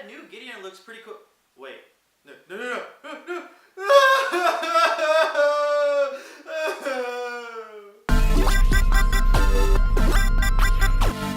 that new Gideon looks pretty cool. Wait. No.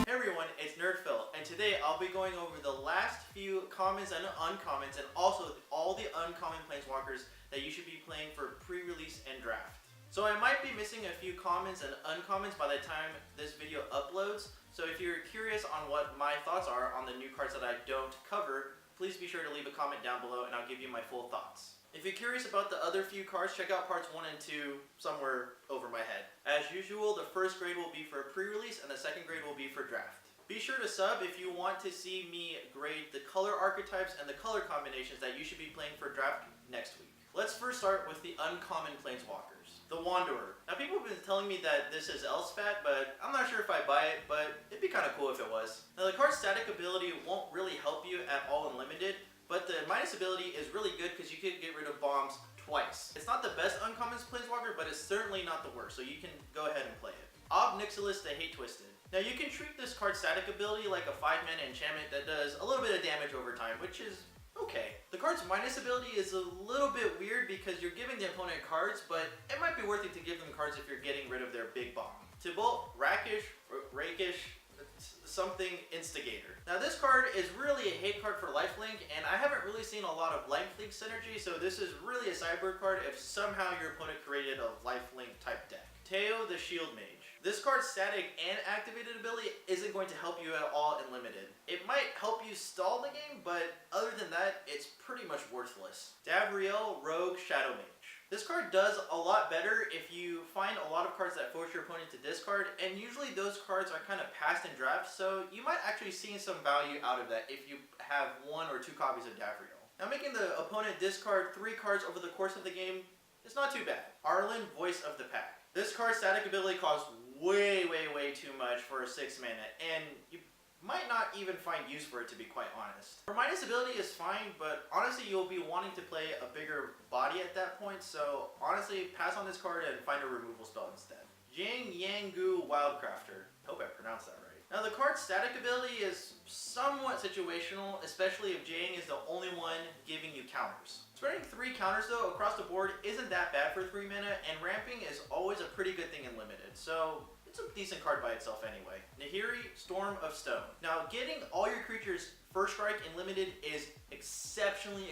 Hey everyone, it's Nerdphil, and today I'll be going over the last few commons and uncommons, and also all the uncommon Planeswalkers that you should be playing for pre-release and draft. So I might be missing a few commons and uncommons by the time this video uploads, so if you're curious on what my thoughts are on the new cards that I don't cover, please be sure to leave a comment down below and I'll give you my full thoughts. If you're curious about the other few cards, check out parts 1 and 2 somewhere over my head. As usual, the first grade will be for pre-release and the second grade will be for draft. Be sure to sub if you want to see me grade the color archetypes and the color combinations that you should be playing for draft next week. Let's first start with the uncommon Planeswalkers. The Wanderer. Now people have been telling me that this is Elspeth, but I'm not sure if I buy it, but it'd be kind of cool if it was. Now the card's static ability won't really help you at all in Limited, but the minus ability is really good because you can get rid of bombs twice. It's not the best uncommon Planeswalker, but it's certainly not the worst, so you can go ahead and play it. Ob Nixilis the Hate Twisted. Now you can treat this card's static ability like a 5-mana enchantment that does a little bit of damage over time, which is okay. The card's minus ability is a little bit weird because you're giving the opponent cards, but it might be worth it to give them cards if you're getting rid of their big bomb. Tibalt, Rakish, something Instigator. Now this card is really a hate card for lifelink, and I haven't really seen a lot of lifelink synergy, so this is really a sideboard card if somehow your opponent created a lifelink type deck. Teo the Shield Mage. This card's static and activated ability isn't going to help you at all in Limited. It might help you stall the game, but other than that, it's pretty much worthless. Davriel Rogue Shadow Mage. This card does a lot better if you find a lot of cards that force your opponent to discard, and usually those cards are kind of passed in draft, so you might actually see some value out of that if you have 1 or 2 copies of Davriel. Now making the opponent discard 3 cards over the course of the game is not too bad. Arlen, Voice of the Pack. This card's static ability costs way too much for a 6-mana, and you might not even find use for it, to be quite honest. Her minus ability is fine, but honestly you'll be wanting to play a bigger body at that point, so honestly pass on this card and find a removal spell instead. Jing Yangu Wildcrafter. Hope I pronounced that right. Now the card's static ability is somewhat situational, especially if Jang is the only one giving you counters. Spreading 3 counters though across the board isn't that bad for 3 mana, and ramping is always a pretty good thing in Limited, so it's a decent card by itself anyway. Nahiri, Storm of Stone. Now getting all your creatures first strike in Limited is exceptionally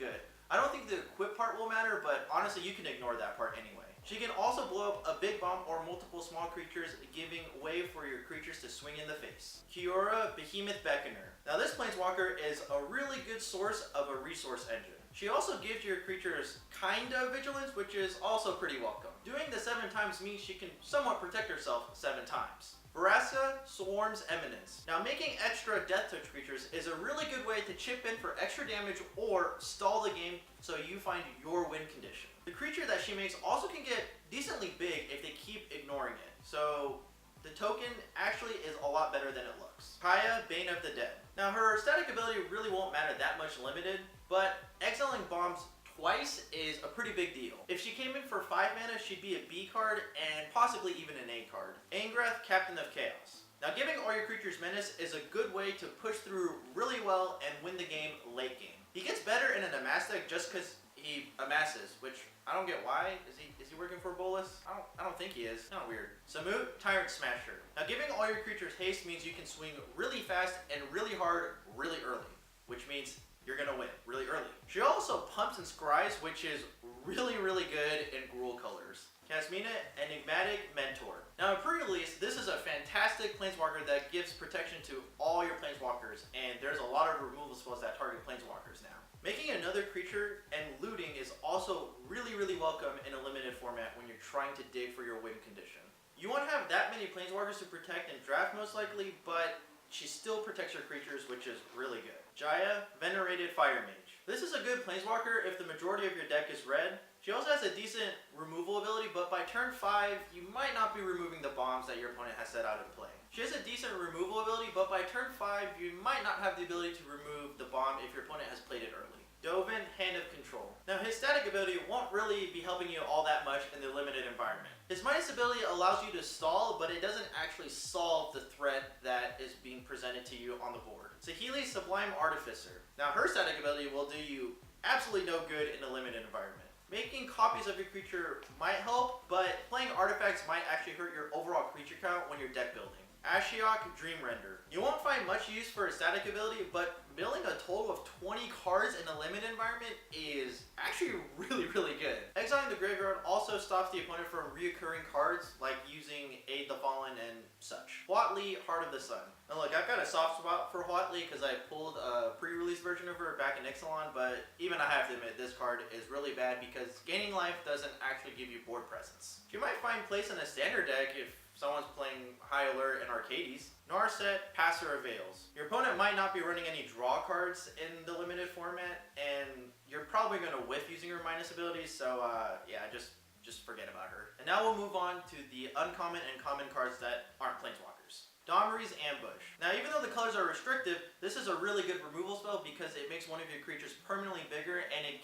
good. I don't think the equip part will matter, but honestly you can ignore that part anyway. She can also blow up a big bomb or multiple small creatures, giving way for your creatures to swing in the face. Kiora, Behemoth Beckoner. Now this Planeswalker is a really good source of a resource engine. She also gives your creatures kinda vigilance, which is also pretty welcome. Doing the 7 times means she can somewhat protect herself 7 times. Vraska, Swarm's Eminence. Now making extra Death Touch creatures is a really good way to chip in for extra damage or stall the game so you find your win condition. The creature that she makes also can get decently big if they keep ignoring it, so the token actually is a lot better than it looks. Kaya, Bane of the Dead. Now her static ability really won't matter that much Limited, but exiling bombs twice is a pretty big deal. If she came in for 5 mana, she'd be a B card and possibly even an A card. Angrath, Captain of Chaos. Now giving all your creatures menace is a good way to push through really well and win the game late game. He gets better in an Amass deck just because he amasses, which I don't get why. Is he working for Bolas? I don't think he is. Kind of weird. Samut, Tyrant Smasher. Now giving all your creatures haste means you can swing really fast and really hard really early, which means you're gonna win really early. She also pumps and scries, which is really good in Gruul colors. Kasmina, Enigmatic Mentor. Now in pre-release, this is a fantastic Planeswalker that gives protection to all your Planeswalkers, and there's a lot of removal spells that target Planeswalkers now. Making another creature and looting is also really welcome in a Limited format when you're trying to dig for your win condition. You won't have that many Planeswalkers to protect in draft most likely, but she still protects your creatures, which is really good. Jaya, Venerated Fire Mage. This is a good Planeswalker if the majority of your deck is red. She also has a decent removal ability, but by turn 5, you might not be removing the bombs that your opponent has set out in play. She has a decent removal ability, but by turn 5, you might not have the ability to remove the bomb if your opponent has played it early. Dovin, Hand of Control. Now his static ability won't really be helping you all that much in the limited environment. His minus ability allows you to stall, but it doesn't actually solve the threat that is being presented to you on the board. Saheeli, Sublime Artificer. Now her static ability will do you absolutely no good in a limited environment. Making copies of your creature might help, but playing artifacts might actually hurt your overall creature count when you're deck building. Ashiok, Dream Render. You won't find much use for a static ability, but milling a total of 20 cards in a limited environment is actually really good. Exiling the graveyard also stops the opponent from reoccurring cards, like using Aid the Fallen and such. Huatli, Heart of the Sun. Now look, I've got a soft spot for Huatli because I pulled a pre-release version of her back in Ixalan, but even I have to admit this card is really bad because gaining life doesn't actually give you board presence. You might find place in a standard deck if someone's playing High Alert and Arcades. Narset, Passer of Veils. Your opponent might not be running any draw cards in the limited format, and you're probably going to whiff using her minus abilities, so yeah, just forget about her. And now we'll move on to the uncommon and common cards that aren't Planeswalkers. Domri's Ambush. Now even though the colors are restrictive, this is a really good removal spell because it makes one of your creatures permanently bigger and it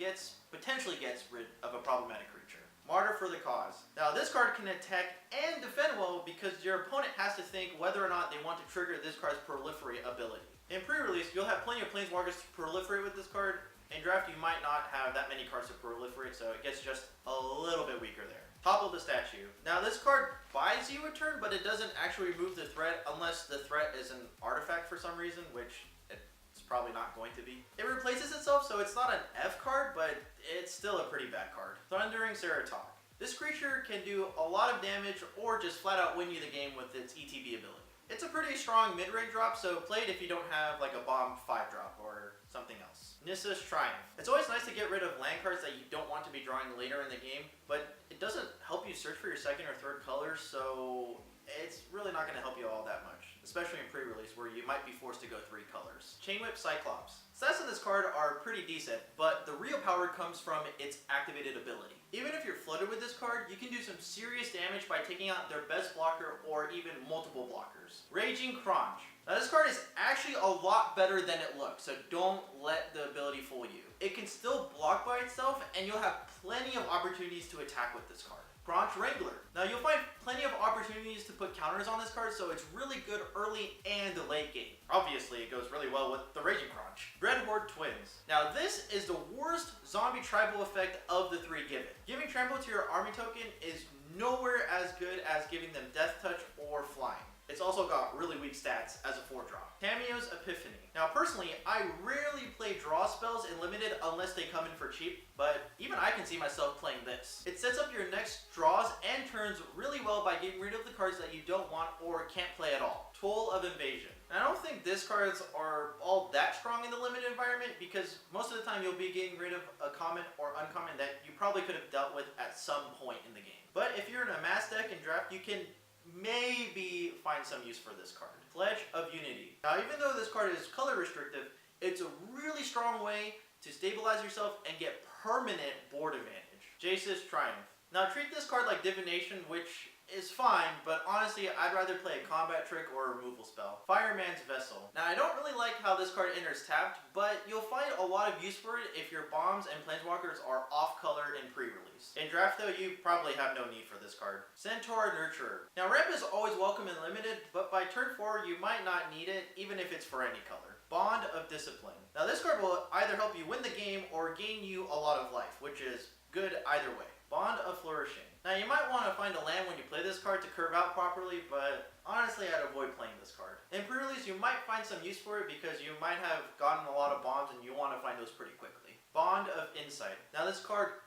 potentially gets rid of a problematic creature. Martyr for the Cause. Now this card can attack and defend well because your opponent has to think whether or not they want to trigger this card's proliferate ability. In pre-release, you'll have plenty of Planeswalkers to proliferate with this card. In draft, you might not have that many cards to proliferate, so it gets just a little bit weaker there. Topple the Statue. Now this card buys you a turn, but it doesn't actually remove the threat unless the threat is an artifact for some reason, which it's probably not going to be. It replaces itself, so it's not an F card, but it's still a pretty bad card. Thundering Ceratok. This creature can do a lot of damage or just flat out win you the game with its ETB ability. It's a pretty strong mid-range drop, so play it if you don't have like a bomb 5 drop or something else. Nissa's Triumph. It's always nice to get rid of land cards that you don't want to be drawing later in the game, but it doesn't help you search for your second or third colors, so it's really not going to help you all that much, especially in pre-release where you might be forced to go 3 colors. Chainwhip Cyclops. Stats on this card are pretty decent, but the real power comes from its activated ability. Even if you're flooded with this card, you can do some serious damage by taking out their best blocker or even multiple blockers. Raging Crunch. Now this card is actually a lot better than it looks, so don't let the ability fool you. It can still block by itself, and you'll have plenty of opportunities to attack with this card. Crunch Wrangler. Now you'll find plenty of opportunities to put counters on this card, so it's really good early and late game. Obviously, it goes really well with the Raging Crunch. Dreadhorde Twins. Now this is the worst zombie tribal effect of the 3 given. Giving trample to your army token is nowhere as good as giving them Death Touch or Flying. It's also got really weak stats as a 4-drop. Tamiyo's Epiphany. Now personally, I rarely play draw spells in limited unless they come in for cheap, but even I can see myself playing this. It sets up your next draws and turns really well by getting rid of the cards that you don't want or can't play at all. Toll of Invasion. Now, I don't think this cards are all that strong in the limited environment because most of the time you'll be getting rid of a common or uncommon that you probably could have dealt with at some point in the game. But if you're in a mass deck and draft, you can maybe find some use for this card. Pledge of Unity. Now even though this card is color restrictive, it's a really strong way to stabilize yourself and get permanent board advantage. Jace's Triumph. Now treat this card like Divination, which is fine, but honestly I'd rather play a combat trick or a removal spell. Fireman's Vessel. Now I don't really like how this card enters tapped, but you'll find a lot of use for it if your bombs and Planeswalkers are off color in pre-release. In draft though, you probably have no need for this card. Centaur Nurturer. Now ramp is always welcome and limited, but by turn 4 you might not need it even if it's for any color. Bond of Discipline. Now this card will either help you win the game or gain you a lot of life, which is good either way. Bond of Flourishing. Now you might want to find a land when you play this card to curve out properly, but honestly I'd avoid playing this card. In pre-release you might find some use for it because you might have gotten a lot of bombs and you want to find those pretty quickly. Bond of Insight. Now this card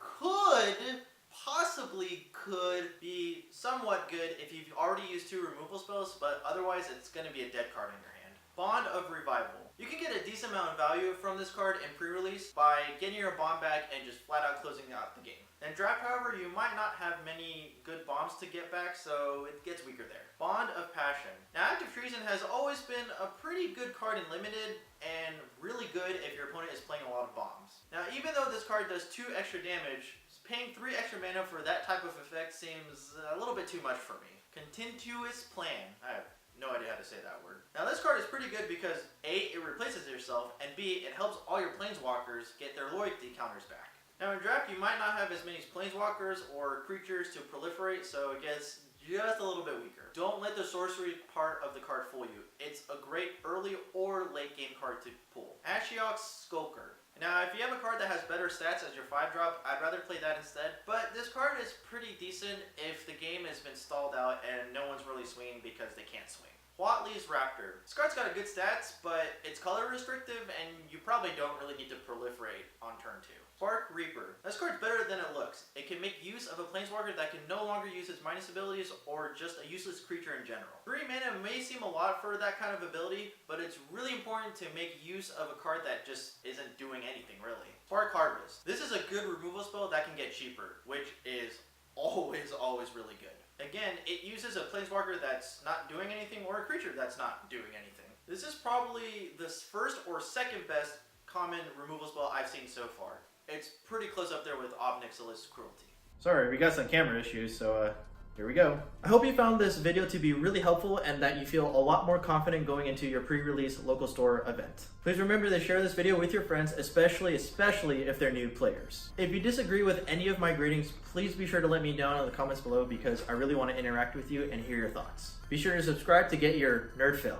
possibly could be somewhat good if you've already used 2 removal spells, but otherwise it's going to be a dead card in your hand. Bond of Revival. You can get a decent amount of value from this card in pre-release by getting your bomb back and just flat out closing out the game. In draft, however, you might not have many good bombs to get back, so it gets weaker there. Bond of Passion. Now, Active Treason has always been a pretty good card in limited, and really good if your opponent is playing a lot of bombs. Now, even though this card does 2 extra damage, paying 3 extra mana for that type of effect seems a little bit too much for me. Continuous Plan. I have no idea how to say that word. Now this card is pretty good because A, it replaces yourself, and B, it helps all your Planeswalkers get their loyalty counters back. Now in draft, you might not have as many Planeswalkers or creatures to proliferate, so it gets just a little bit weaker. Don't let the sorcery part of the card fool you. It's a great early or late game card to pull. Ashiok's Skulker. Now, if you have a card that has better stats as your 5-drop, I'd rather play that instead. But this card is pretty decent if the game has been stalled out and no one's really swinging because they can't swing. Watley's Raptor. This card's got good stats, but it's color restrictive and you probably don't really need to proliferate on turn 2. Spark Reaper. This card's better than it looks. It can make use of a Planeswalker that can no longer use its minus abilities or just a useless creature in general. 3 mana may seem a lot for that kind of ability, but it's really important to make use of a card that just isn't doing anything really. Spark Harvest. This is a good removal spell that can get cheaper, which is always really good. Again, it uses a Planeswalker that's not doing anything or a creature that's not doing anything. This is probably the first or second best common removal spell I've seen so far. It's pretty close up there with Obnixilis Cruelty. Sorry, we got some camera issues, so here we go. I hope you found this video to be really helpful and that you feel a lot more confident going into your pre-release local store event. Please remember to share this video with your friends, especially if they're new players. If you disagree with any of my gradings, please be sure to let me know in the comments below because I really want to interact with you and hear your thoughts. Be sure to subscribe to get your nerd fill.